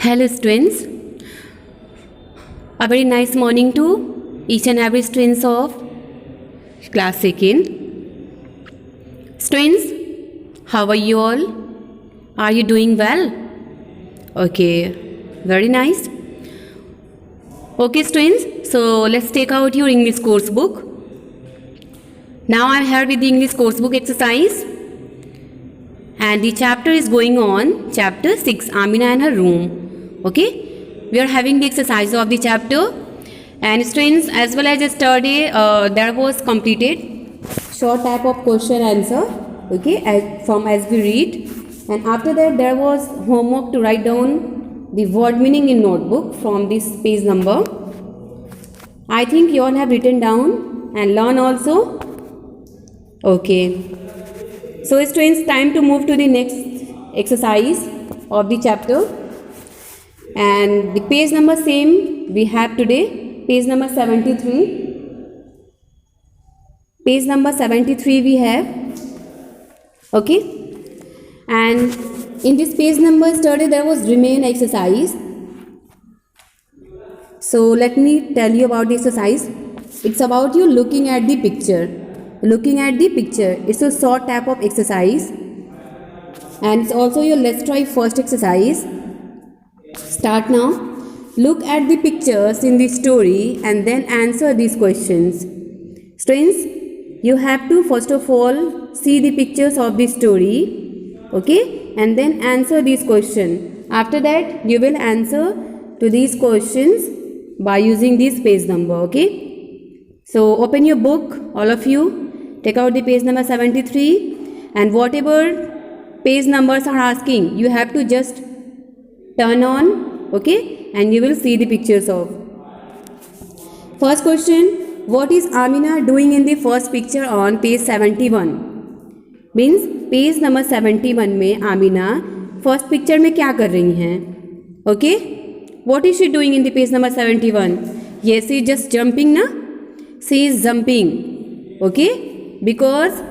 Hello students, a very nice morning to each and every students of class 2nd. Students, how are you all? Are you doing well? Okay, very nice. Okay students, so let's take out your English course book. Now I am here with the English course book exercise. And the chapter is going on, chapter 6, Amina and her room. Okay, we are having the exercise of the chapter. And students, as well as yesterday, there was completed short type of question answer. Okay, as we read. And after that, there was homework to write down the word meaning in notebook from this page number. I think you all have written down and learn also. Okay. So students, time to move to the next exercise of the chapter. And the page number same we have today, page number 73. Page number 73 we have. Okay. And in this page number yesterday there was remain exercise. So let me tell you about the exercise. It's about you looking at the picture. Looking at the picture. It's a short type of exercise. And it's also your let's try first exercise. Start now. Look at the pictures in the story and then answer these questions. Students, you have to first of all see the pictures of the story, okay, and then answer these questions. After that, you will answer to these questions by using this page number, okay. So open your book, all of you. Take out the page number 73, and whatever page numbers are asking, you have to just turn on, okay, and you will see the pictures of. First question, what is Amina doing in the first picture on page 71? Means page number 71 में Amina first picture में क्या कर रही हैं? Okay, what is she doing in the page number 71? Yes, she is just jumping na? She is jumping, okay, because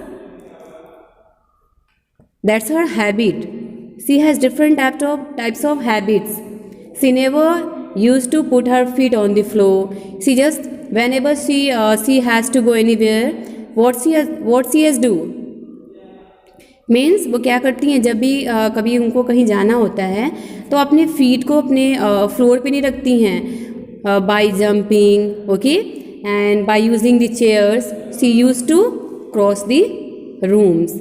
that's her habit. She has different types of habits. She never used to put her feet on the floor. She just, whenever she has to go anywhere, what she has do? Means वो क्या करती हैं, जब भी कभी उनको कहीं जाना होता है तो अपने फीट को अपने फ्लोर पे नहीं रखती हैं. By jumping, okay, and by using the chairs, she used to cross the rooms.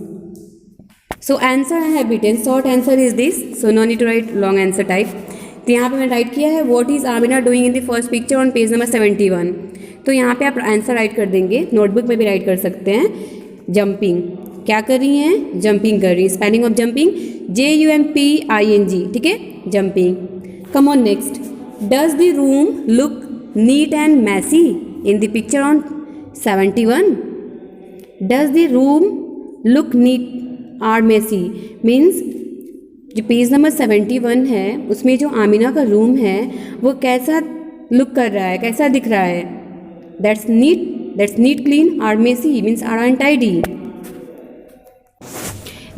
So answer I have written. Short answer is this. So no need to write long answer type. तो यहाँ पे मैंने right किया है What is Amina doing in the first picture on page number 71. तो यहाँ पे आप आंसर राइट कर देंगे. नोटबुक में भी राइट कर सकते हैं. जंपिंग, क्या कर रही हैं? जंपिंग कर रही हैं. स्पेलिंग ऑफ जंपिंग JUMPING, ठीक है, jumping. Come on next. Does the room look neat and messy in the picture on 71? Does the room look neat or messy means जो पेज नंबर 71 है उसमें जो आमिना का रूम है वो कैसा लुक कर रहा है, कैसा दिख रहा है? That's neat clean or messy means or untidy.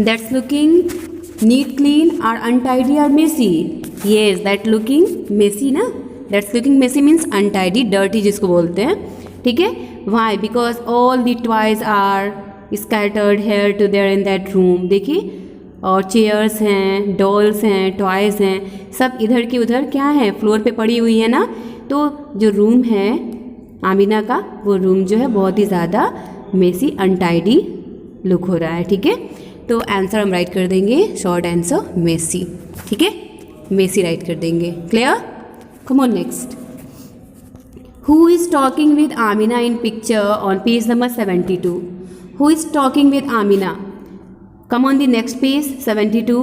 That's looking neat clean or untidy or messy. Yes, that looking messy ना, that's looking messy means untidy, dirty जिसको बोलते हैं, ठीक है. Why? Because all the toys are scattered here to there in that room. देखिए, और chairs हैं, dolls हैं, टॉयज़ हैं, सब इधर की उधर क्या है, फ्लोर पे पड़ी हुई है ना. तो जो रूम है आमिना का, वो रूम जो है बहुत ही ज़्यादा मेसी अनटाइडी लुक हो रहा है, ठीक है. तो आंसर हम राइट कर देंगे, शॉर्ट आंसर मेसी, ठीक है, मेसी राइट कर देंगे. Clear? Come on next. Who is talking with Amina in picture on page number 72? Who is talking with Amina? Come on the next page 72.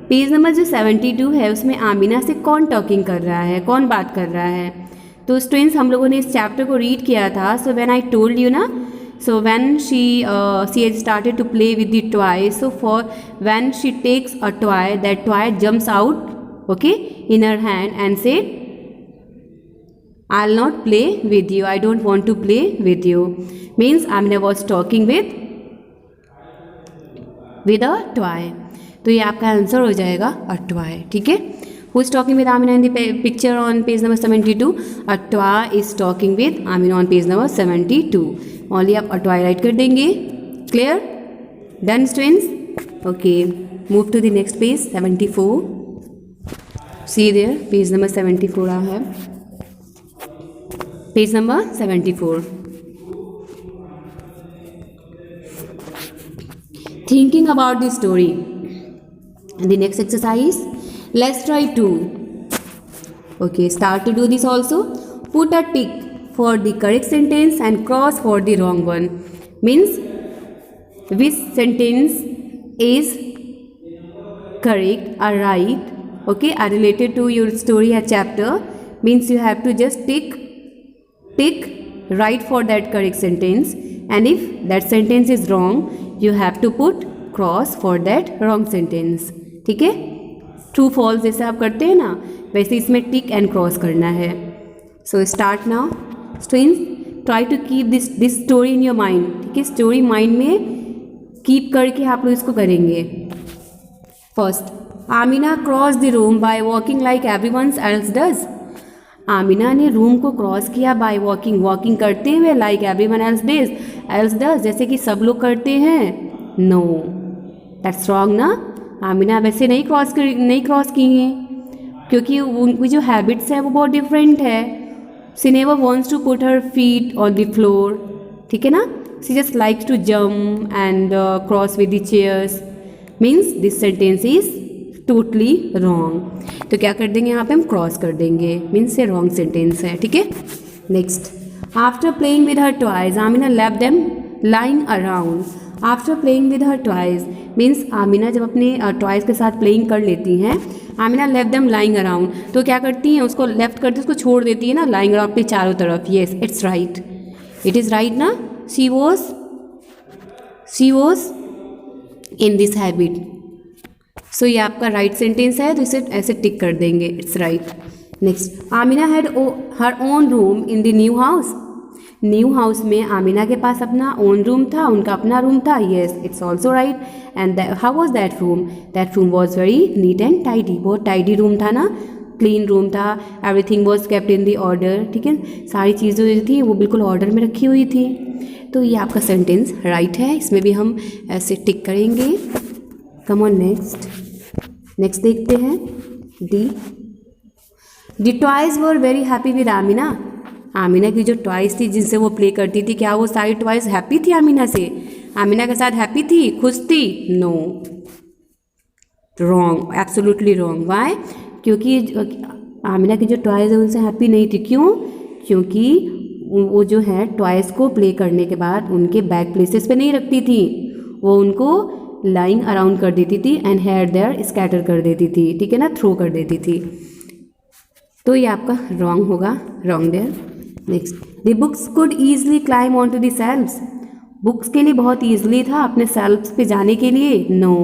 Page number जो 72 है उसमें आमिना से कौन टॉकिंग कर रहा है, कौन बात कर रहा है? तो स्टूडेंट्स, हम लोगों ने इस चैप्टर को रीड किया था. So when I told you ना, so when she has started to play with the toy, so for when she takes a toy, that toy jumps out, okay, in her hand and said I'll not play with you. I don't want to play with you. Means Amina was talking with a toy. तो ये आपका answer हो जाएगा a toy, ठीक है. Who is talking with Amina in the picture on page number 72? A toy is talking with Amina on page number 72. Only आप a toy write कर देंगे. Clear? Done students? Okay. Move to the next page 74. See there, page number 74 I have. Page number 74. Thinking about the story. And the next exercise, let's try to. Okay, start to do this also. Put a tick for the correct sentence and cross for the wrong one. Means which sentence is correct or right, okay, are related to your story or chapter. Means you have to just tick right for that correct sentence, and if that sentence is wrong, you have to put cross for that wrong sentence. ठीक है, true false जैसे आप करते हैं ना, वैसे इसमें tick and cross करना है. So start now students. Try to keep this story in your mind. ठीक है, स्टोरी माइंड में कीप करके आप लोग इसको करेंगे. First, Amina cross the room by walking like everyone else does. Amina ने रूम को क्रॉस किया बाय वॉकिंग करते हुए, लाइक एवरीवन एल्स डज, जैसे कि सब लोग करते हैं. नो, दैट्स रॉन्ग ना. आमिना वैसे नहीं क्रॉस की हैं, क्योंकि उनकी जो हैबिट्स है वो बहुत डिफरेंट है. She never wants to put her feet on the floor. ठीक है ना. She just likes to jump and cross with the chairs. Means this sentence is totally wrong. तो क्या कर देंगे यहाँ पे हम क्रॉस कर देंगे. मीन्स ये रॉन्ग सेंटेंस है. ठीक है. Next, after playing with her toys Amina left them lying around. After playing with her toys means Amina जब अपने टॉयज़ के साथ प्लेइंग कर लेती हैं, Amina left them lying around, तो क्या करती हैं, उसको लेफ्ट करती है, उसको छोड़ देती है ना लाइंग अराउंड अपने चारों तरफ. Yes, it's right, it is right ना. She was in this habit. So ये आपका राइट सेंटेंस है, तो इसे ऐसे टिक कर देंगे. It's right. Next, Amina had her own room in the new house. New house में आमिना के पास अपना ओन रूम था, उनका अपना रूम था. Yes, it's also right. And how was that room? That room was very neat and tidy. बहुत tidy room था ना, क्लीन रूम था. Everything was kept in the order. ठीक है, सारी चीज़ें जो थी वो बिल्कुल ऑर्डर में रखी हुई थी. तो ये आपका सेंटेंस राइट है. इसमें भी हम ऐसे टिक करेंगे. कम ऑन नेक्स्ट देखते हैं. D, the toys were very happy with Amina. Amina की जो टॉयज थी जिनसे वो प्ले करती थी, क्या वो सारी टॉयज हैप्पी थी आमिना से? आमिना के साथ हैप्पी थी, खुश थी? No, wrong, absolutely wrong. Why? क्योंकि आमिना की जो टॉयज है उनसे हैप्पी नहीं थी. क्यों? क्योंकि वो जो है टॉयज को प्ले करने के बाद उनके बैक प्लेसेस पे नहीं रखती थी, वो उनको लाइंग अराउंड कर देती थी एंड हेयर देयर स्कैटर कर देती थी. ठीक है ना, थ्रो कर देती थी. तो ये आपका रॉन्ग होगा, wrong there. Next, the books could easily climb on to the shelves. Books के लिए बहुत ईजली था अपने सेल्फ्स पे जाने के लिए. नो,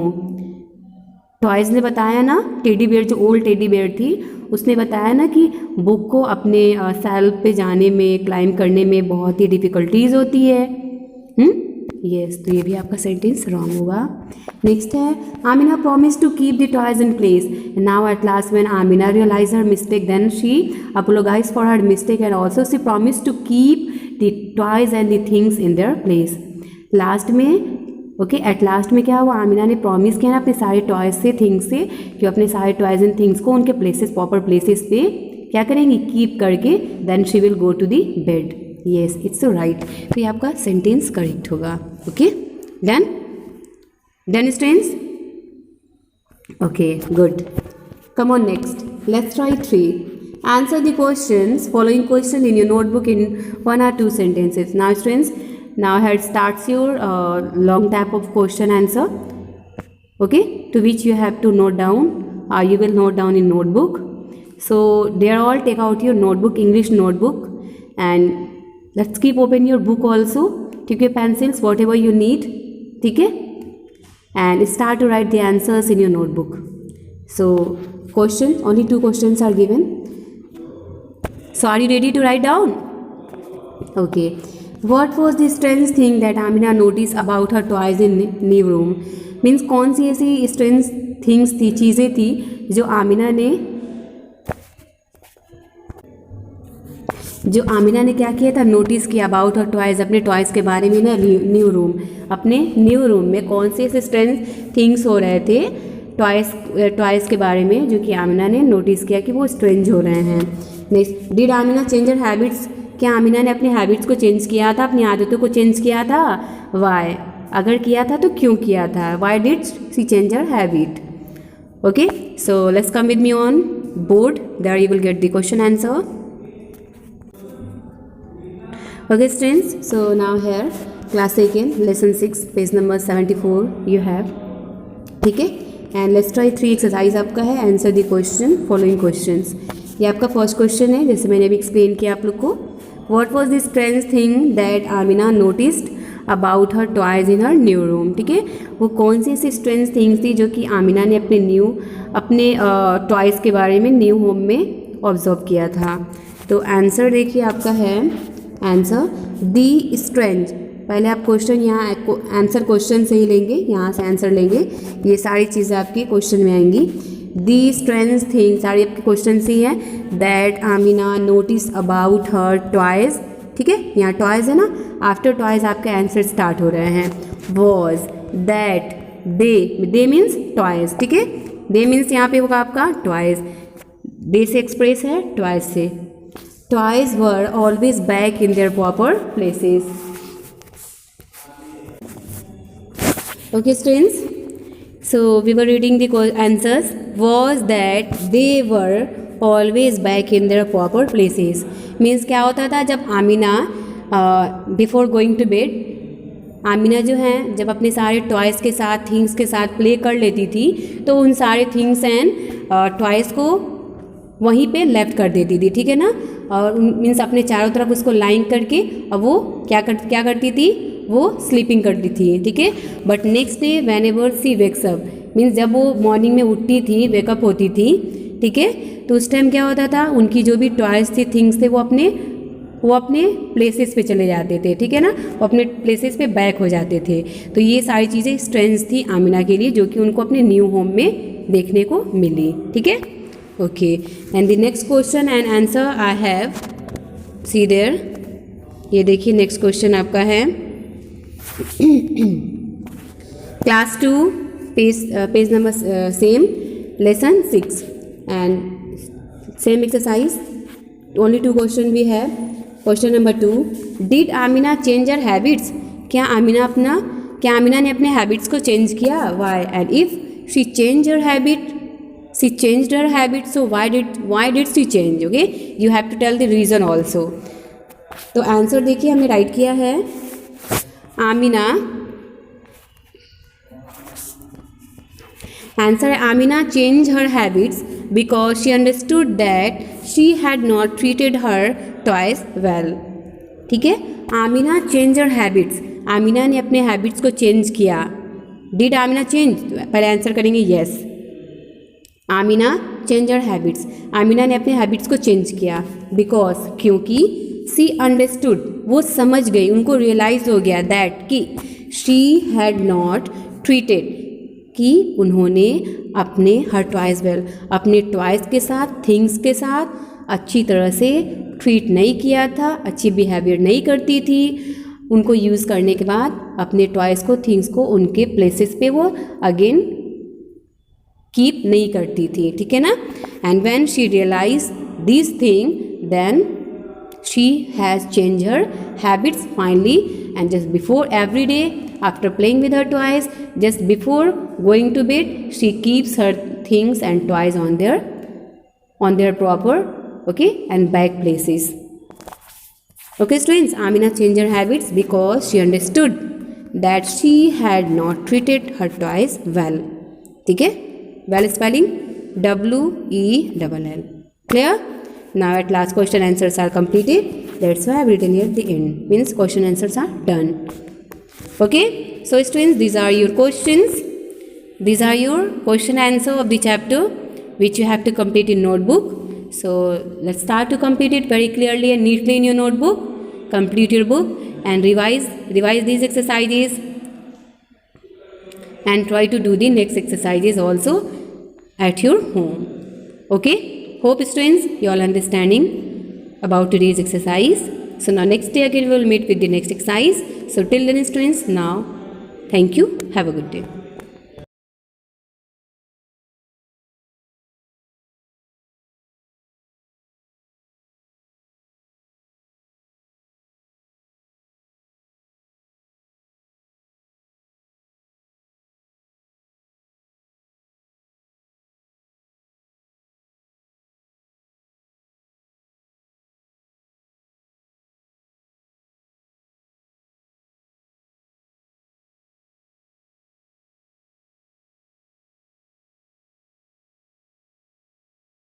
टॉयज़ ने बताया ना, टेडी बेयर जो ओल्ड टेडी बेयर थी उसने बताया ना कि बुक को अपने सेल्फ पे जाने में, क्लाइम करने में बहुत ही डिफ़िकल्टीज होती है. यस, तो ये भी आपका सेंटेंस रॉन्ग होगा. नेक्स्ट है, Amina promise to keep the toys in place. Now at last when Amina realise her mistake then she apologise for her mistake and also she promise to keep the toys and the things in their place. Last में okay, at last में क्या हुआ, आमिना ने promise किया ना अपने सारे toys से, थिंग्स से, कि अपने सारे टॉयज एंड थिंग्स को उनके प्लेसेस, प्रॉपर प्लेसेस पे क्या करेंगी, कीप करके, then she will go to the bed. Yes, it's right. तो ये आपका सेंटेंस करेक्ट होगा. Okay, done students. Okay, good. Come on next, let's try 3. Answer the questions, following question in your notebook in 1 or 2 sentences. Now students, now here starts your long type of question answer, okay, to which you have to note down, you will note down in notebook. So they are all, take out your notebook, English notebook, and let's keep open your book also, take your pencils, whatever you need, ठीक है, and start to write the answers in your notebook. So question, only 2 questions are given. So are you ready to write down? Okay. What was the strange thing that Amina noticed about her toys in new room? Means कौन सी ऐसी strange things थी, चीज़ें थी जो आमिना ने जो आमिना ने क्या किया था, नोटिस किया अबाउट हर टॉयज़, अपने टॉयज़ के बारे में ना, न्यू रूम, अपने न्यू रूम में कौन से ऐसे स्ट्रेंज थिंग्स हो रहे थे टॉयज़ के बारे में, जो कि आमिना ने नोटिस किया कि वो स्ट्रेंज हो रहे हैं। Next, did Amina change her habits, क्या आमिना ने अपने हैबिट्स को चेंज किया था, अपनी आदतों को चेंज किया था? वाई, अगर किया था तो क्यों किया था? Why did she change her habit? Okay, so let's come with me on board, there you will get the question answer. Okay students, so now here class 2 lesson 6 page number 74 you have, ठीक है. And let's try 3 exercise आपका है. Answer the question, following questions. ये आपका first question है, जैसे मैंने अभी एक्सप्लेन किया आप लोग को. What was the strange thing that Amina noticed about her toys in her new room, ठीक है. वो कौन सी ऐसी स्ट्रेंज थिंग्स थी जो कि आमिना ने अपने टॉयज़ के बारे में न्यू होम में ऑब्जर्व किया था. तो आंसर देखिए आपका है, आंसर दी स्ट्रेंज. पहले आप क्वेश्चन यहाँ आंसर क्वेश्चन से ही लेंगे, यहाँ से आंसर लेंगे. ये सारी चीज़ें आपकी क्वेश्चन में आएंगी. दी स्ट्रेंज थिंग सारी आपके क्वेश्चन से ही है. That Amina notice about her toys, ठीक है. यहाँ टॉयज़ है ना, आफ्टर टॉयज़ आपके आंसर स्टार्ट हो रहे हैं. Was, that, they means toys, ठीक है. दे मीन्स यहाँ पे होगा आपका टॉयज़. दे से एक्सप्रेस है टॉयज़ से. Toys were always back in their proper places. Okay students, so we were reading the answers. Was that they were always back in their proper places. Means क्या होता था जब Amina before going to bed, Amina जो है जब अपने सारे toys के साथ, थिंग्स के साथ प्ले कर लेती थी, तो उन सारे थिंग्स एंड टॉयज़ को वहीं पे लेफ्ट कर देती थी, ठीक है ना. और मीन्स अपने चारों तरफ उसको लाइन करके, अब वो क्या करती थी, वो स्लीपिंग करती थी, ठीक है. But next day when ever see wakes up, means जब वो मॉर्निंग में उठती थी, वेकअप होती थी, ठीक है, तो उस टाइम क्या होता था, उनकी जो भी टॉयज़ थी, थिंग्स थे, वो अपने प्लेसेस पे चले जाते थे, ठीक है ना. वो अपने प्लेसेस पे बैक हो जाते थे. तो ये सारी चीज़ें स्ट्रेंज थी आमिना के लिए, जो कि उनको अपने न्यू होम में देखने को मिली, ठीक है. Okay, and the next question and answer I have, see there, ये देखिए नेक्स्ट क्वेश्चन आपका है. Class 2 page number same lesson 6 and same exercise. Only 2 question भी है. Question number 2, did Amina change her habits, क्या आमिना ने अपने हैबिट्स को चेंज किया? Why, and if she change her habit, she changed her habit, so why did she change? Okay, you have to tell the reason also. तो answer देखिए हमने right किया है, आमिना, आंसर है Amina change her habits because she understood that she had not treated her toys well, ठीक है. Amina change her habits, Amina ने अपने हैबिट्स को चेंज किया. डिड आमिना चेंज, पहले आंसर करेंगे yes. Amina change her habits, Amina ने अपने हैबिट्स को चेंज किया. बिकॉज, क्योंकि, सी अंडरस्टूड, वो समझ गई, उनको रियलाइज हो गया, दैट कि शी हैड नॉट ट्रीटेड, कि उन्होंने अपने हर टॉयज़ वेल, अपने टॉयज़ के साथ, थिंग्स के साथ अच्छी तरह से ट्रीट नहीं किया था, अच्छी बिहेवियर नहीं करती थी. उनको यूज़ करने के बाद अपने टॉयज़ को, थिंग्स को उनके प्लेसेस पे वो अगेन कीप नहीं करती थी, ठीक है ना. And when she realise this thing, then she has change her habits finally. And just before every day after playing with her toys, just before going to bed, she keeps her things and toys on their proper, okay, and back places. Okay students, Amina changed her habits because she understood that she had not treated her toys well, ठीक है. Well spelling WELL. Clear? Now at last question answers are completed. That's why I've written here at the end. Means question answers are done. Okay. So students, these are your questions. These are your question answer of the chapter which you have to complete in notebook. So let's start to complete it very clearly and neatly in your notebook. Complete your book and revise these exercises and try to do the next exercises also at your home. Okay, hope students you all understanding. about today's exercise. So now next day again we will meet with the next exercise. So till then students, now thank you. Have a good day.